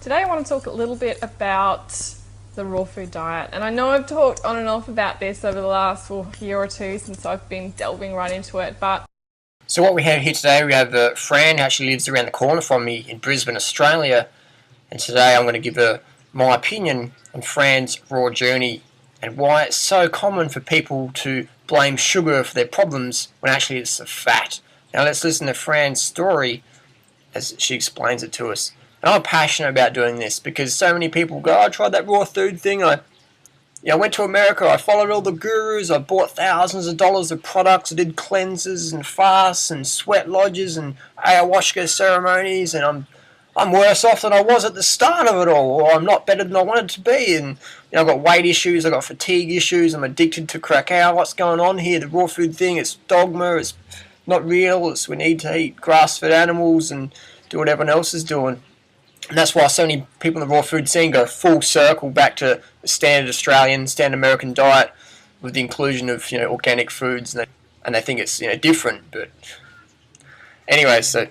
Today I want to talk a little bit about the raw food diet, and I know I've talked on and off about this over the last year or two since I've been delving right into it, but So what we have here today, we have Fran, who actually lives around the corner from me in Brisbane, Australia, and today I'm going to give her my opinion on Fran's raw journey and why it's so common for people to blame sugar for their problems when actually it's the fat. Now let's listen to Fran's story as she explains it to us. And I'm passionate about doing this because so many people go, I tried that raw food thing, I went to America, I followed all the gurus, I bought thousands of dollars of products, I did cleanses and fasts and sweat lodges and ayahuasca ceremonies, and I'm worse off than I was at the start of it all, or I'm not better than I wanted to be, and I've got weight issues, I've got fatigue issues, I'm addicted to crackao, what's going on here? The raw food thing, it's dogma, it's not real, it's we need to eat grass-fed animals and do what everyone else is doing. And that's why so many people in the raw food scene go full circle back to the standard Australian, standard American diet with the inclusion of organic foods, and they think it's different. But anyway, so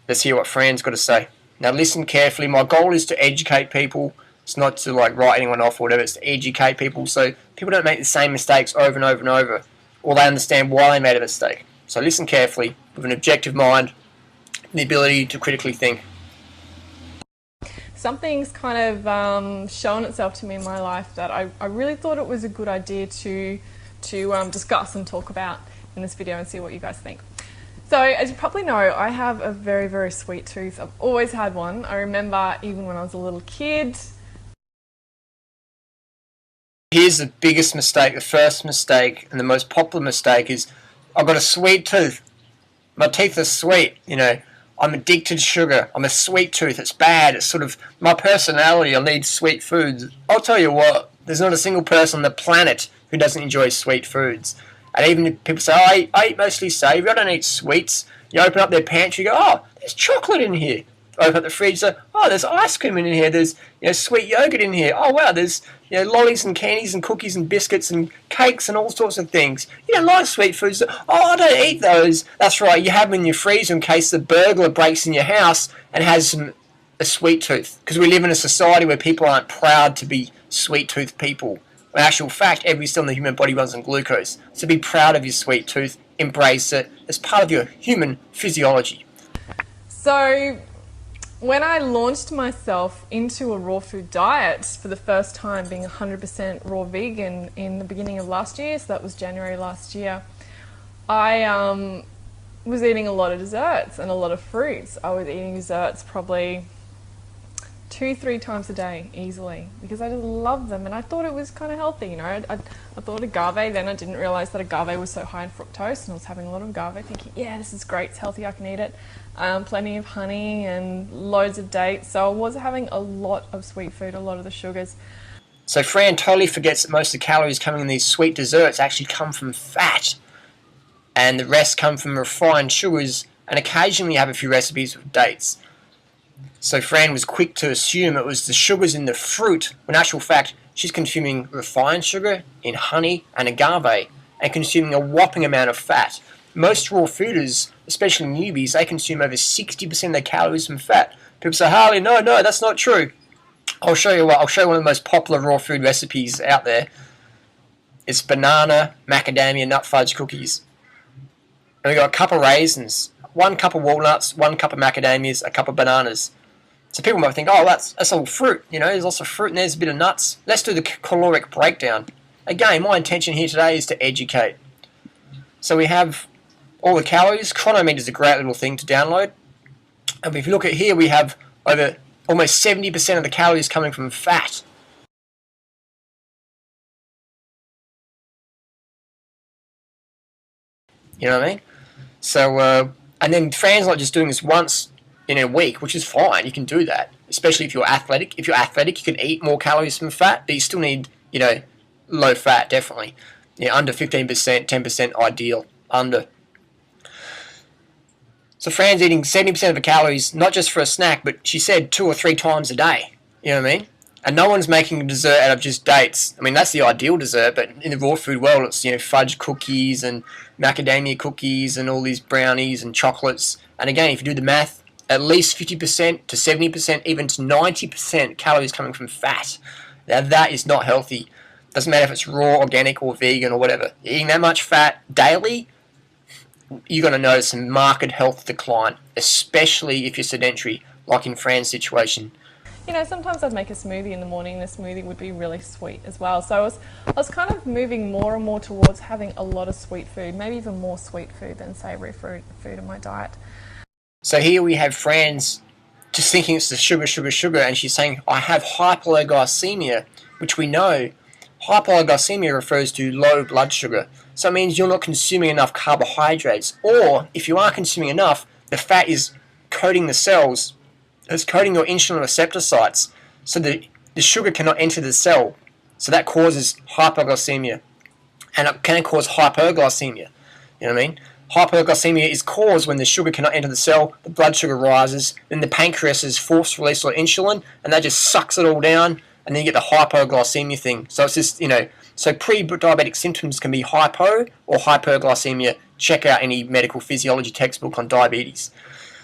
let's hear what Fran's got to say. Now listen carefully. My goal is to educate people. It's not to write anyone off or whatever. It's to educate people so people don't make the same mistakes over and over and over, or they understand why they made a mistake. So listen carefully with an objective mind and the ability to critically think. something's kind of shown itself to me in my life that I really thought it was a good idea to discuss and talk about in this video and see what you guys think. So as you probably know, I have a very, very sweet tooth. I've always had one. I remember even when I was a little kid. Here's the biggest mistake, the first mistake, and the most popular mistake is, I've got a sweet tooth. My teeth are sweet, I'm addicted to sugar. I'm a sweet tooth. It's bad. It's sort of my personality. I need sweet foods. I'll tell you what, there's not a single person on the planet who doesn't enjoy sweet foods. And even if people say, oh, I eat mostly savoury, I don't eat sweets. You open up their pantry, you go, oh, there's chocolate in here. Open up the fridge, say, oh, there's ice cream in here. There's sweet yogurt in here. Oh, wow, there's lollies and candies and cookies and biscuits and cakes and all sorts of things. You don't like sweet foods. Oh, I don't eat those. That's right, you have them in your freezer in case the burglar breaks in your house and has a sweet tooth. Because we live in a society where people aren't proud to be sweet tooth people. In actual fact, every cell in the human body runs on glucose. So be proud of your sweet tooth. Embrace it as part of your human physiology. So when I launched myself into a raw food diet for the first time, being 100% raw vegan in the beginning of last year, so that was January last year, I was eating a lot of desserts and a lot of fruits. I was eating desserts probably 2-3 times a day easily because I just love them, and I thought it was kind of healthy. I thought agave, then I didn't realize that agave was so high in fructose, and I was having a lot of agave thinking, yeah, this is great, it's healthy, I can eat it. Plenty of honey and loads of dates, so I was having a lot of sweet food, a lot of the sugars. So Fran totally forgets that most of the calories coming in these sweet desserts actually come from fat, and the rest come from refined sugars, and occasionally you have a few recipes with dates. So Fran was quick to assume it was the sugars in the fruit, when in actual fact she's consuming refined sugar in honey and agave, and consuming a whopping amount of fat. Most raw fooders, especially newbies, they consume over 60% of their calories from fat. People say, Harley, no, that's not true. I'll show you one of the most popular raw food recipes out there. It's banana macadamia nut fudge cookies. And we got a cup of raisins, 1 cup of walnuts, 1 cup of macadamias, a cup of bananas. So people might think, oh, that's all fruit. There's lots of fruit and there's a bit of nuts. Let's do the caloric breakdown. Again, my intention here today is to educate. So we have all the calories. Chronometer is a great little thing to download. And if you look at here, we have over almost 70% of the calories coming from fat. You know what I mean? So, and then Fran's not just doing this once in a week, which is fine. You can do that, especially if you're athletic. If you're athletic, you can eat more calories from fat, but you still need, low fat, definitely. Under 15%, 10% ideal, under. So Fran's eating 70% of her calories, not just for a snack, but she said 2 or 3 times a day. You know what I mean? And no one's making a dessert out of just dates. I mean, that's the ideal dessert, but in the raw food world, it's, fudge cookies and macadamia cookies and all these brownies and chocolates. And again, if you do the math, at least 50% to 70%, even to 90% calories coming from fat. Now that is not healthy. Doesn't matter if it's raw, organic, or vegan or whatever. Eating that much fat daily, you're going to notice a marked health decline, especially if you're sedentary, like in Fran's situation. You know, sometimes I'd make a smoothie in the morning, and the smoothie would be really sweet as well. So I was kind of moving more and more towards having a lot of sweet food, maybe even more sweet food than savoury food in my diet. So here we have Fran's just thinking it's the sugar, sugar, sugar, and she's saying, I have hypoglycemia, which we know. Hypoglycemia refers to low blood sugar. So it means you're not consuming enough carbohydrates, or if you are consuming enough, the fat is coating the cells. It's coating your insulin receptor sites, so the sugar cannot enter the cell. So that causes hypoglycemia, and it can cause hyperglycemia. You know what I mean? Hyperglycemia is caused when the sugar cannot enter the cell, the blood sugar rises, then the pancreas is forced release of insulin, and that just sucks it all down, and then you get the hypoglycemia thing. So it's just, so pre-diabetic symptoms can be hypo or hyperglycemia. Check out any medical physiology textbook on diabetes.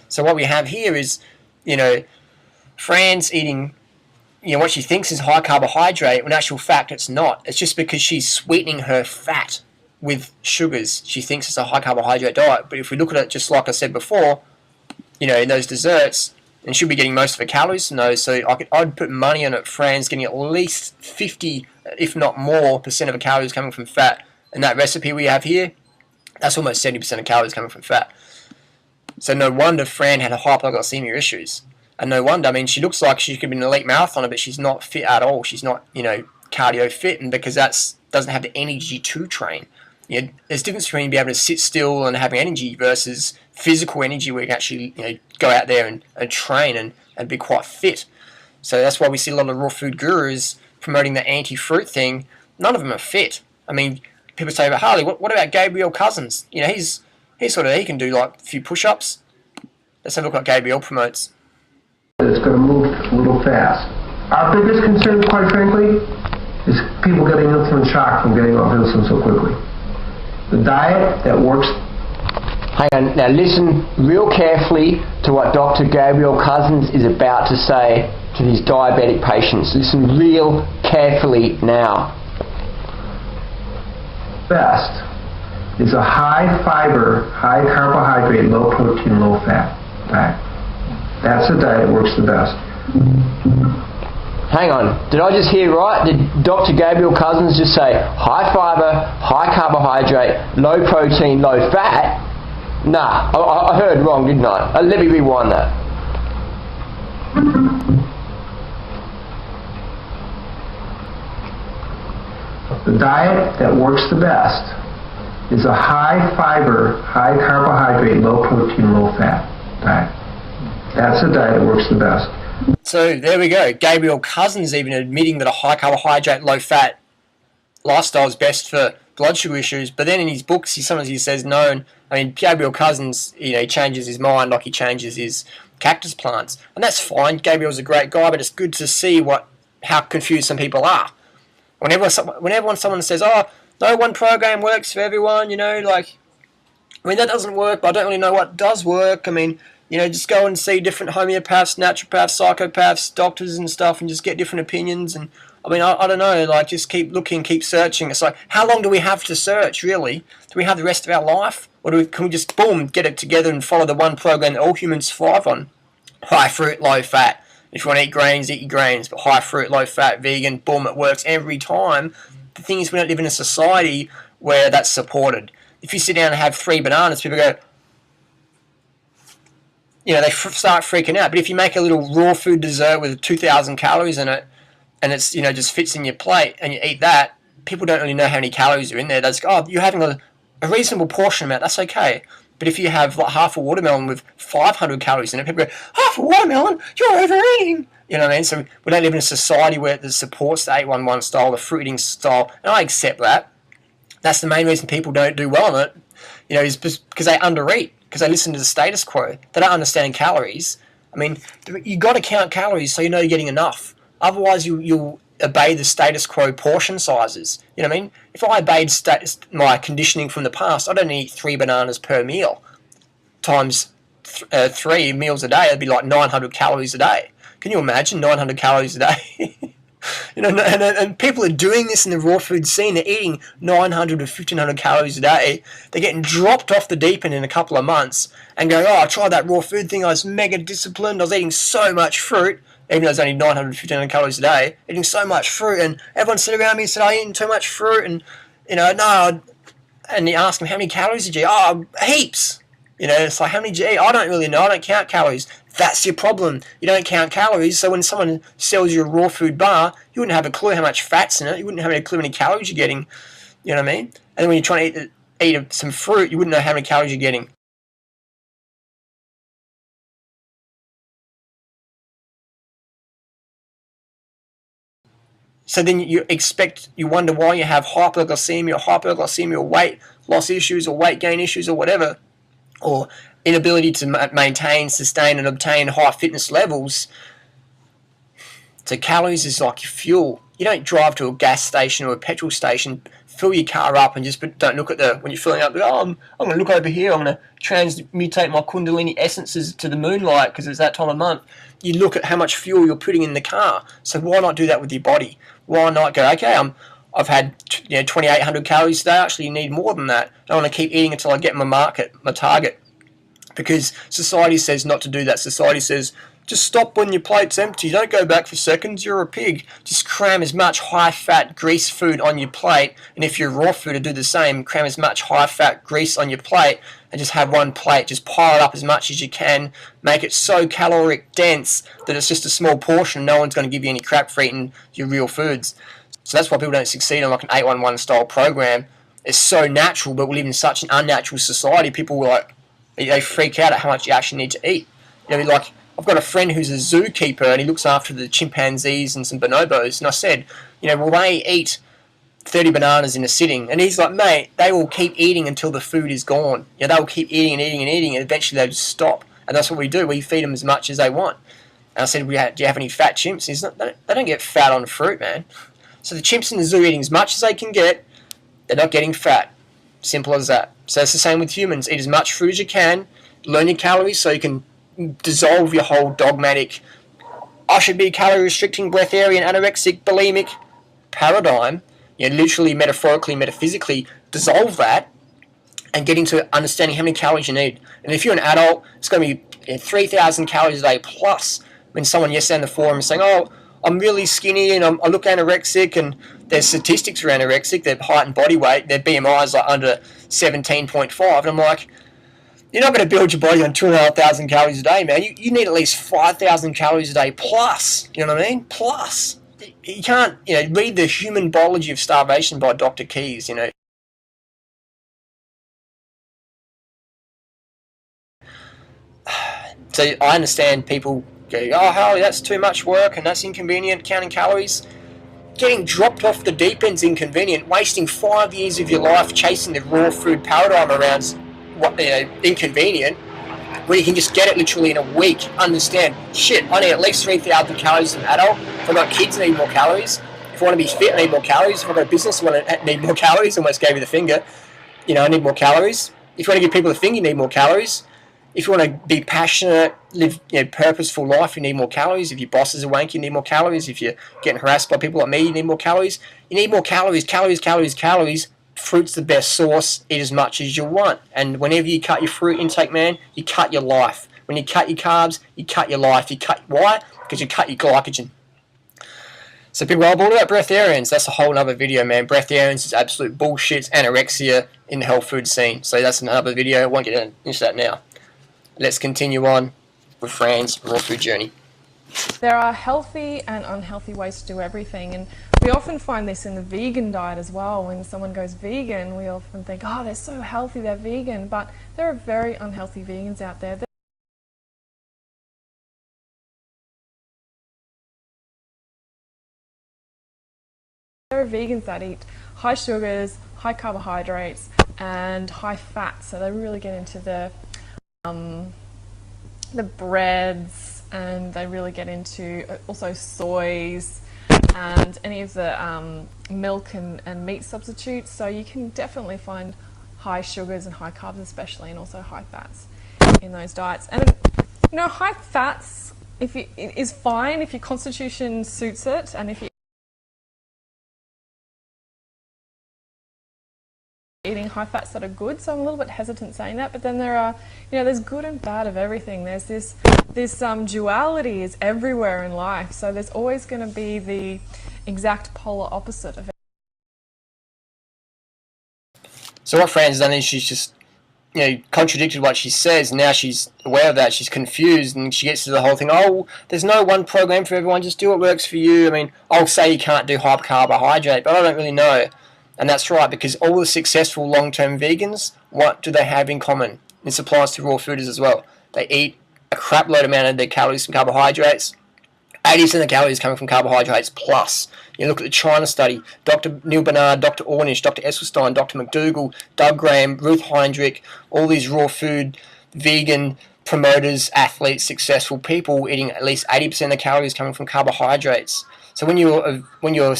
So what we have here is, Fran's eating, what she thinks is high carbohydrate, when in actual fact it's not. It's just because she's sweetening her fat with sugars. She thinks it's a high carbohydrate diet. But if we look at it just like I said before, in those desserts, and she'll be getting most of her calories from those. So I'd put money on it. Fran's getting at least 50, if not more, % of her calories coming from fat. And that recipe we have here, that's almost 70% of calories coming from fat. So no wonder Fran had hypoglycemia issues. And no wonder, she looks like she could be an elite marathoner, but she's not fit at all. She's not, cardio fit, and because that doesn't have the energy to train. There's a difference between being able to sit still and having energy versus physical energy where you can actually go out there and train and be quite fit. So that's why we see a lot of raw food gurus promoting the anti-fruit thing. None of them are fit. People say about Harley, what about Gabriel Cousins? He's he can do like a few push-ups. Let's have a look what Gabriel promotes. It's going to move a little fast. Our biggest concern, quite frankly, is people getting insulin shock from getting off insulin so quickly. The diet that works. Hang on, now listen real carefully to what Dr. Gabriel Cousins is about to say to his diabetic patients. Listen real carefully now. Best is a high fiber, high carbohydrate, low protein, low fat diet. That's the diet that works the best. Hang on, did I just hear right? Did Dr. Gabriel Cousins just say high fiber, high carbohydrate, low protein, low fat? Nah, I heard wrong, didn't I? Let me rewind that. The diet that works the best is a high fiber, high carbohydrate, low protein, low fat diet. That's the diet that works the best. So there we go. Gabriel Cousins even admitting that a high carbohydrate, low fat lifestyle is best for blood sugar issues. But then in his books, sometimes he says no. And, Gabriel Cousins, he changes his mind like he changes his cactus plants, and that's fine. Gabriel's a great guy, but it's good to see how confused some people are. Whenever someone says, "Oh, no one program works for everyone," that doesn't work. But I don't really know what does work. Just go and see different homeopaths, naturopaths, psychopaths, doctors and stuff, and just get different opinions. And I don't know, just keep looking, keep searching. It's like, how long do we have to search, really? Do we have the rest of our life? Or can we just, boom, get it together and follow the one program that all humans thrive on? High fruit, low fat. If you want to eat grains, eat your grains. But high fruit, low fat, vegan, boom, it works every time. The thing is, we don't live in a society where that's supported. If you sit down and have 3 bananas, people go, they start freaking out. But if you make a little raw food dessert with 2,000 calories in it, and it's, just fits in your plate, and you eat that, people don't really know how many calories are in there. They just go, oh, you're having a reasonable portion amount, that's okay. But if you have like half a watermelon with 500 calories in it, people go, half a watermelon? You're overeating! You know what I mean? So we don't live in a society where it supports the 811 style, the fruit eating style, and I accept that. That's the main reason people don't do well on it, is because they undereat, because they listen to the status quo. They don't understand calories. You got to count calories so you're getting enough. Otherwise, you'll obey the status quo portion sizes. You know what I mean? If I obeyed my conditioning from the past, I'd only eat 3 bananas per meal times 3 meals a day, it'd be like 900 calories a day. Can you imagine 900 calories a day? You know, and people are doing this in the raw food scene. They're eating 900 to 1500 calories a day. They're getting dropped off the deep end in a couple of months and going, oh, I tried that raw food thing. I was mega disciplined. I was eating so much fruit, even though it's only 900 to 1500 calories a day, eating so much fruit. And everyone sat around me and said, I'm eating too much fruit. And, you know, no. And you ask them, how many calories did you eat? Oh, heaps. You know, it's like, how many did you eat? I don't really know. I don't count calories. That's your problem. You don't count calories. So when someone sells you a raw food bar, you wouldn't have a clue how much fat's in it. You wouldn't have a clue how many calories you're getting. You know what I mean? And then when you're trying to eat some fruit, you wouldn't know how many calories you're getting. So then you wonder why you have hypoglycemia or weight loss issues or weight gain issues or whatever, or inability to maintain, sustain and obtain high fitness levels. So calories is like your fuel. You don't drive to a gas station or a petrol station, fill your car up and just don't look at when you're filling up, oh, I'm going to look over here, I'm going to transmutate my Kundalini essences to the moonlight because it's that time of month. You look at how much fuel you're putting in the car. So why not do that with your body? Why not go, okay, I've had 2,800 calories today, I actually need more than that. I don't want to keep eating until I get my target. Because society says not to do that. Society says, just stop when your plate's empty. Don't go back for seconds. You're a pig. Just cram as much high-fat grease food on your plate. And if you're raw food, to do the same. Cram as much high-fat grease on your plate and just have one plate. Just pile it up as much as you can. Make it so caloric dense that it's just a small portion. No one's going to give you any crap for eating your real foods. So that's why people don't succeed on like an 811 style program. It's so natural, but we live in such an unnatural society. People they freak out at how much you actually need to eat. You know, like, I've got a friend who's a zookeeper and he looks after the chimpanzees and some bonobos. And I said, will they eat 30 bananas in a sitting? And he's like, mate, they will keep eating until the food is gone. They will keep eating and eating and eating, and eventually they just stop. And that's what we do. We feed them as much as they want. And I said, do you have any fat chimps? He's like, they don't get fat on fruit, man. So the chimps in the zoo eating as much as they can get, they're not getting fat. Simple as that. So it's the same with humans. Eat as much food as you can, learn your calories so you can dissolve your whole dogmatic, I should be calorie restricting, breatharian, anorexic, bulimic paradigm. Literally, metaphorically, metaphysically, dissolve that and get into understanding how many calories you need. And if you're an adult, it's going to be 3,000 calories a day plus. When someone yesterday in the forum is saying, oh, I'm really skinny and I look anorexic, and there's statistics for anorexic, their height and body weight, their BMI is like under 17.5, and I'm like, you're not going to build your body on 2,500 calories a day, man. You need at least 5,000 calories a day plus, you know what I mean? Plus. You can't, read The Human Biology of Starvation by Dr. Keyes, So I understand people go, oh, Harley, that's too much work and that's inconvenient, counting calories. Getting dropped off the deep end's inconvenient. Wasting 5 years of your life chasing the raw food paradigm around's inconvenient, where you can just get it literally in a week. Understand, shit, I need at least 3,000 calories as an adult. If I've got kids, I need more calories. If I want to be fit, I need more calories. If I've got a business, I need more calories. I almost gave you the finger. I need more calories. If you want to give people the finger, you need more calories. If you want to be passionate, live purposeful life, you need more calories. If your boss is a wank, you need more calories. If you're getting harassed by people like me, you need more calories. You need more calories, calories, calories, calories. Fruit's the best source. Eat as much as you want. And whenever you cut your fruit intake, man, you cut your life. When you cut your carbs, you cut your life. Why? Because you cut your glycogen. So people are all about breatharians. That's a whole other video, man. Breatharians is absolute bullshit. It's anorexia in the health food scene. So that's another video. I won't get into that now. Let's continue on with Fran's raw food journey. There are healthy and unhealthy ways to do everything, and we often find this in the vegan diet as well. When someone goes vegan, we often think, oh, they're so healthy, they're vegan, but there are very unhealthy vegans out there. There are vegans that eat high sugars, high carbohydrates, and high fat, so they really get into the breads, and they really get into also soys and any of the milk and meat substitutes. So you can definitely find high sugars and high carbs especially, and also high fats. in those diets. And you know, high fats is fine if your constitution suits it, and if you're eating high fats that are good. So I'm a little bit hesitant saying that, but then there are, you know, there's good and bad of everything. There's this duality is everywhere in life, so there's always going to be the exact polar opposite of it. So what Fran's done is she's just, you know, contradicted what she says. Now she's aware of that. She's confused, and she gets to the whole thing. Oh, there's no one program for everyone. Just do what works for you. I mean, I'll say you can't do high carbohydrate, but I don't really know. And that's right, because all the successful long-term vegans, what do they have in common? This applies to raw fooders as well. They eat a crap load amount of their calories from carbohydrates. 80% of the calories coming from carbohydrates plus. You look at the China study, Dr. Neil Barnard, Dr. Ornish, Dr. Esselstyn, Dr. McDougall, Doug Graham, Ruth Heinrich, all these raw food, vegan promoters, athletes, successful people eating at least 80% of the calories coming from carbohydrates. So when you're, and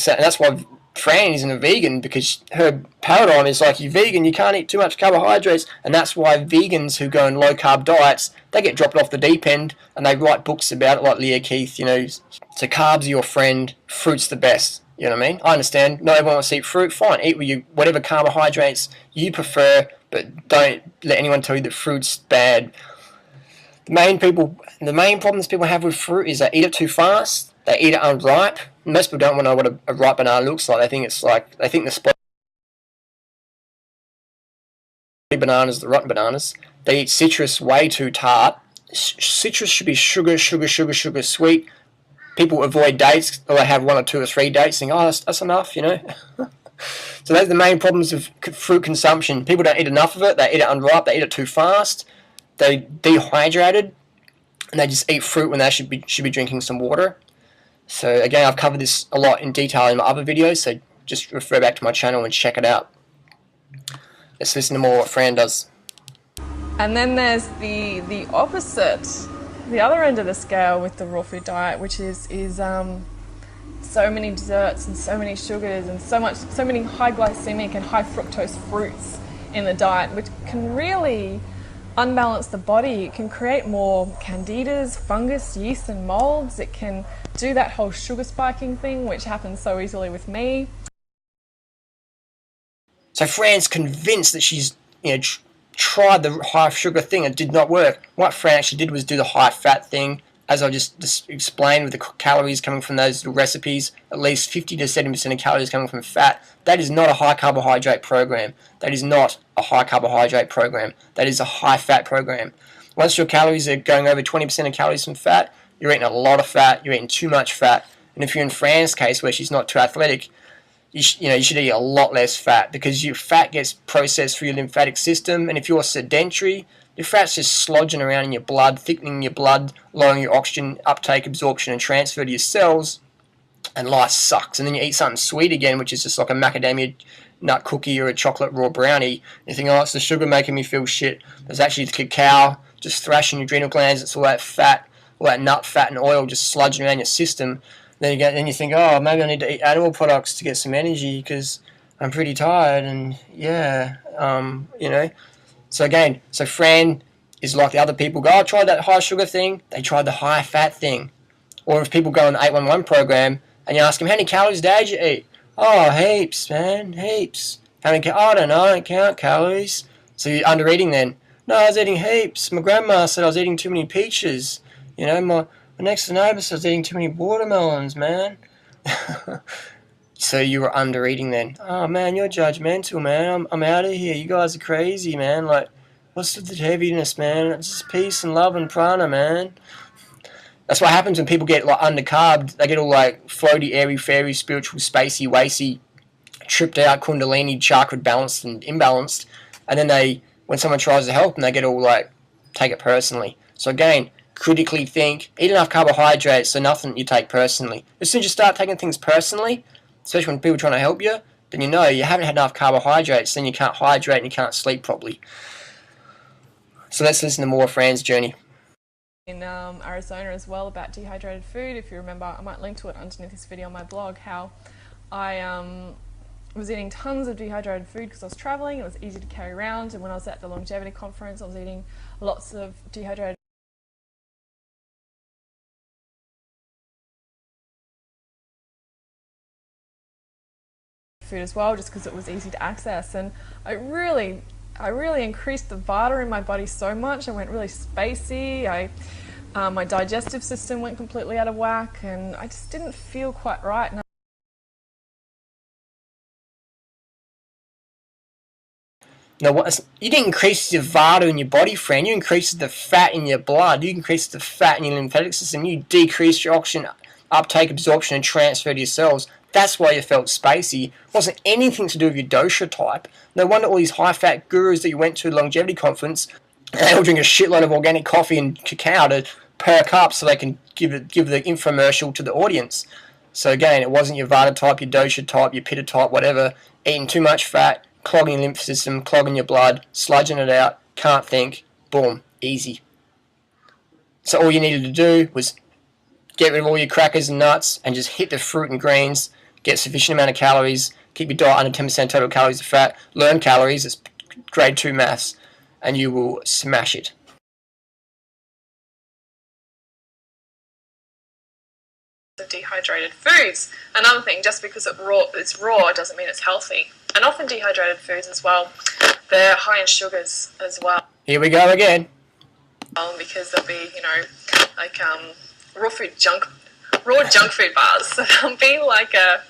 that's why Fran isn't a vegan, because her paradigm is like, you're vegan, you can't eat too much carbohydrates, and that's why vegans who go on low carb diets, they get dropped off the deep end, and they write books about it, like Leah Keith, you know. So carbs are your friend, fruit's the best, you know what I mean? I understand, not everyone wants to eat fruit, fine, eat with you, whatever carbohydrates you prefer, but don't let anyone tell you that fruit's bad. The main problems people have with fruit is they eat it too fast, they eat it unripe. Most people don't want to know what a ripe banana looks like. They think the spotty bananas are the rotten bananas. They eat citrus way too tart. Citrus should be sugar, sweet. People avoid dates, or they have 1 or 2 or 3 dates, think, oh, that's enough, you know. So those are the main problems of fruit consumption. People don't eat enough of it. They eat it unripe. They eat it too fast. They dehydrated, and they just eat fruit when they should be drinking some water. So again, I've covered this a lot in detail in my other videos, so just refer back to my channel and check it out. Let's listen to more what Fran does. And then there's the opposite, the other end of the scale with the raw food diet, which is so many desserts and so many sugars and so many high glycemic and high fructose fruits in the diet, which can really unbalance the body. It can create more candidas, fungus, yeast and molds. It can do that whole sugar spiking thing, which happens so easily with me. So Fran's convinced that she's, you know, tried the high sugar thing. It did not work. What Fran actually did was do the high fat thing, as I just explained, with the calories coming from those recipes, at least 50 to 70% of calories coming from fat. That is not a high carbohydrate program. That is not a high carbohydrate program. That is a high fat program. Once your calories are going over 20% of calories from fat, you're eating a lot of fat, you're eating too much fat. And if you're in Fran's case, where she's not too athletic, you should eat a lot less fat, because your fat gets processed through your lymphatic system, and if you're sedentary, your fat's just slodging around in your blood, thickening your blood, lowering your oxygen uptake, absorption, and transfer to your cells, and life sucks. And then you eat something sweet again, which is just like a macadamia nut cookie or a chocolate raw brownie, and you think, oh, it's the sugar making me feel shit. There's actually the cacao just thrashing your adrenal glands. It's all that fat, all that nut fat and oil just sludging around your system. Then you think, oh, maybe I need to eat animal products to get some energy because I'm pretty tired, and yeah, you know. So again, so Fran is like the other people. Go, I tried that high sugar thing. They tried the high fat thing. Or if people go on the 811 program and you ask them, how many calories a day did you eat? Oh, heaps, man, heaps. How many? I don't know. I don't count calories. So you're under eating then. No, I was eating heaps. My grandma said I was eating too many peaches. You know, my next door neighbour said I was eating too many watermelons, man. So you were under eating then. Oh man, you're judgmental, man. I'm out of here. You guys are crazy, man. Like, what's with the heaviness, man? It's just peace and love and prana, man. That's what happens when people get like undercarbed. They get all like floaty, airy, fairy, spiritual, spacey, wacy, tripped out, kundalini, chakra balanced and imbalanced. And then when someone tries to help them, they get all like, take it personally. So again, critically think, eat enough carbohydrates so nothing you take personally. As soon as you start taking things personally, especially when people are trying to help you, then you know you haven't had enough carbohydrates, then you can't hydrate and you can't sleep properly. So let's listen to more of Fran's journey. In Arizona as well, about dehydrated food. If you remember, I might link to it underneath this video on my blog, how I was eating tons of dehydrated food because I was traveling. It was easy to carry around, and when I was at the longevity conference, I was eating lots of dehydrated food as well, just because it was easy to access. And I really increased the Vata in my body so much. I went really spacey. My digestive system went completely out of whack, and I just didn't feel quite right. No, you didn't increase your Vata in your body, friend. You increased the fat in your blood. You increased the fat in your lymphatic system. You decreased your oxygen uptake, absorption, and transfer to your cells. That's why you felt spacey. It wasn't anything to do with your dosha type. No wonder all these high-fat gurus that you went to longevity conference, they all drink a shitload of organic coffee and cacao to perk up so they can give the infomercial to the audience. So again, it wasn't your Vata type, your dosha type, your pitta type, whatever. Eating too much fat, clogging your lymph system, clogging your blood, sludging it out, can't think, boom, easy. So all you needed to do was get rid of all your crackers and nuts and just hit the fruit and greens, get sufficient amount of calories, keep your diet under 10% total calories of fat, learn calories, it's grade 2 maths, and you will smash it. Of dehydrated foods. Another thing, just because it's raw doesn't mean it's healthy. And often dehydrated foods as well, they're high in sugars as well. Here we go again. Because there'll be, like raw junk food bars. So there'll be like a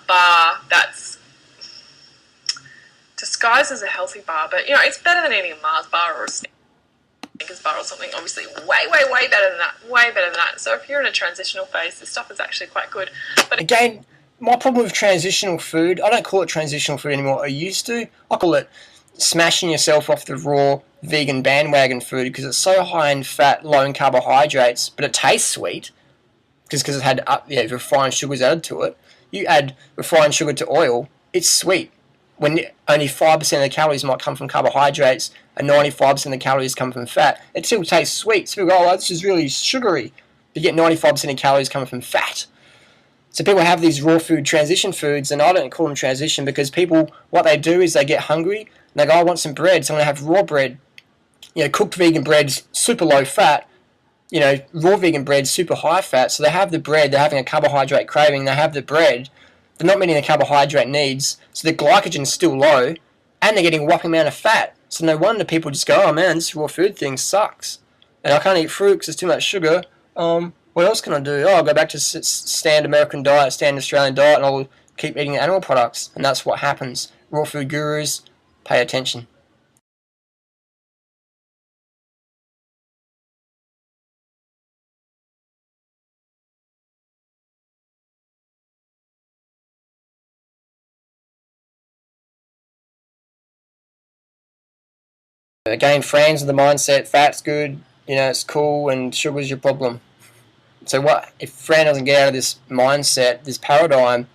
bar that's disguised as a healthy bar, but it's better than eating a Mars bar or a Snickers bar or something. Obviously, way better than that. Way better than that. So if you're in a transitional phase, this stuff is actually quite good. But again, my problem with transitional food, I don't call it transitional food anymore. I used to. I call it smashing yourself off the raw vegan bandwagon food because it's so high in fat, low in carbohydrates, but it tastes sweet just because it had refined sugars added to it. You add refined sugar to oil, it's sweet. When only 5% of the calories might come from carbohydrates and 95% of the calories come from fat, it still tastes sweet. So people go, oh, this is really sugary. You get 95% of calories coming from fat. So people have these raw food transition foods, and I don't call them transition because people, what they do is they get hungry and they go, I want some bread, so I'm going to have raw bread. Cooked vegan bread's super low fat. Raw vegan bread's super high fat. So they have the bread, they're having a carbohydrate craving, they have the bread, they're not meeting the carbohydrate needs, so the glycogen's still low, and they're getting a whopping amount of fat. So no wonder people just go, oh man, this raw food thing sucks. And I can't eat fruit because there's too much sugar. What else can I do? Oh, I'll go back to standard American diet, standard Australian diet, and I'll keep eating animal products. And that's what happens. Raw food gurus, pay attention. Again, friends of the mindset, fat's good, it's cool, and sugar's your problem. So what if Fran doesn't get out of this mindset, this paradigm,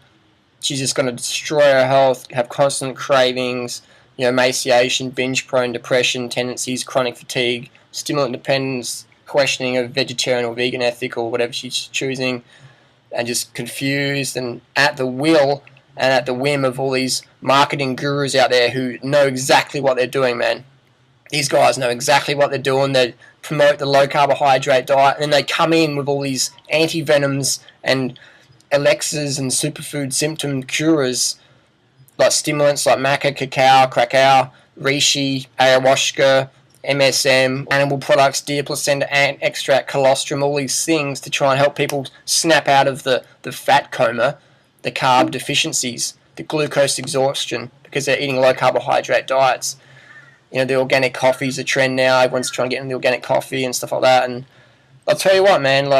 she's just going to destroy her health, have constant cravings, emaciation, binge-prone depression tendencies, chronic fatigue, stimulant dependence, questioning of vegetarian or vegan ethic or whatever she's choosing, and just confused and at the will and at the whim of all these marketing gurus out there who know exactly what they're doing, man. These guys know exactly what they're doing. They promote the low-carbohydrate diet, and then they come in with all these anti-venoms and elixirs and superfood symptom curers, like stimulants like maca, cacao, reishi, ayahuasca, MSM, animal products, deer placenta, ant extract, colostrum, all these things to try and help people snap out of the fat coma, the carb deficiencies, the glucose exhaustion, because they're eating low-carbohydrate diets. The organic coffee's a trend now. Everyone's trying to get into the organic coffee and stuff like that. And I'll tell you what, man,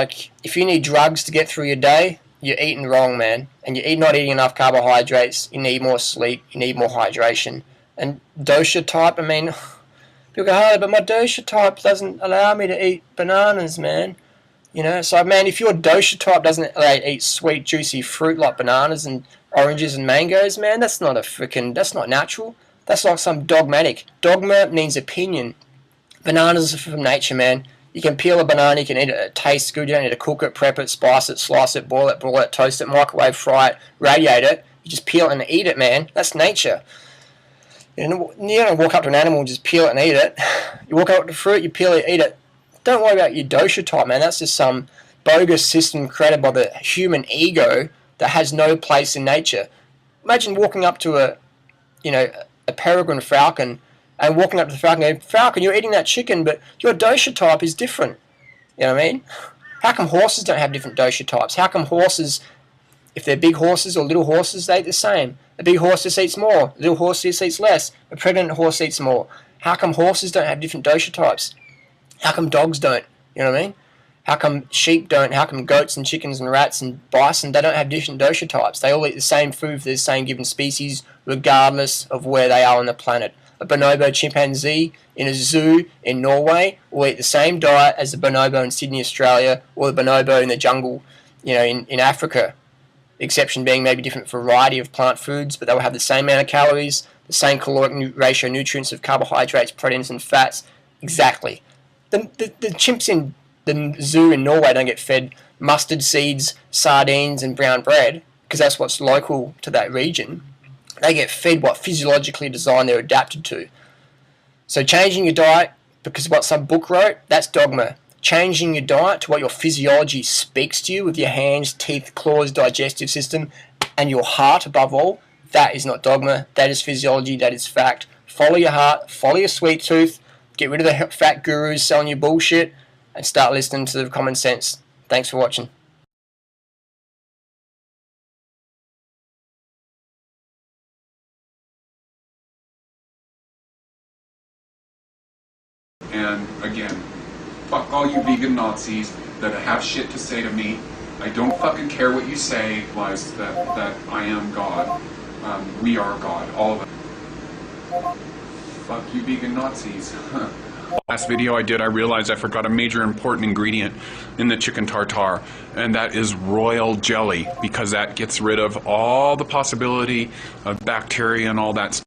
if you need drugs to get through your day, you're eating wrong, man. And you're not eating enough carbohydrates. You need more sleep. You need more hydration. And dosha type, people go, oh, but my dosha type doesn't allow me to eat bananas, man. So, man, if your dosha type doesn't allow you to eat sweet, juicy fruit like bananas and oranges and mangoes, man, that's not natural. That's like some dogmatic. Dogma means opinion. Bananas are from nature, man. You can peel a banana, you can eat it, it tastes good, you don't need to cook it, prep it, spice it, slice it, boil it, broil it, toast it, microwave, fry it, radiate it. You just peel it and eat it, man. That's nature. You don't walk up to an animal and just peel it and eat it. You walk up to fruit, you peel it, eat it. Don't worry about your dosha type, man. That's just some bogus system created by the human ego that has no place in nature. Imagine walking up to a peregrine falcon and walking up to the falcon and going, Falcon, you're eating that chicken, but your dosha type is different. You know what I mean? How come horses don't have different dosha types? How come horses, if they're big horses or little horses, they eat the same? A big horse just eats more. A little horse just eats less. A pregnant horse eats more. How come horses don't have different dosha types? How come dogs don't? You know what I mean? How come sheep don't? How come goats and chickens and rats and bison, they don't have different dosha types? They all eat the same food for the same given species, regardless of where they are on the planet. A bonobo chimpanzee in a zoo in Norway will eat the same diet as the bonobo in Sydney, Australia, or the bonobo in the jungle, in Africa. The exception being maybe different variety of plant foods, but they will have the same amount of calories, the same caloric ratio nutrients of carbohydrates, proteins, and fats. Exactly. The chimps in the zoo in Norway don't get fed mustard seeds, sardines, and brown bread, because that's what's local to that region. They get fed what physiologically designed they're adapted to. So changing your diet because of what some book wrote, that's dogma. Changing your diet to what your physiology speaks to you with your hands, teeth, claws, digestive system, and your heart above all, that is not dogma. That is physiology. That is fact. Follow your heart. Follow your sweet tooth. Get rid of the fat gurus selling you bullshit and start listening to the common sense. Thanks for watching. And again, fuck all you vegan Nazis that have shit to say to me. I don't fucking care what you say, lies that I am God. We are God, all of us. Fuck you vegan Nazis. Last video I did, I realized I forgot a major important ingredient in the chicken tartare, and that is royal jelly, because that gets rid of all the possibility of bacteria and all that stuff.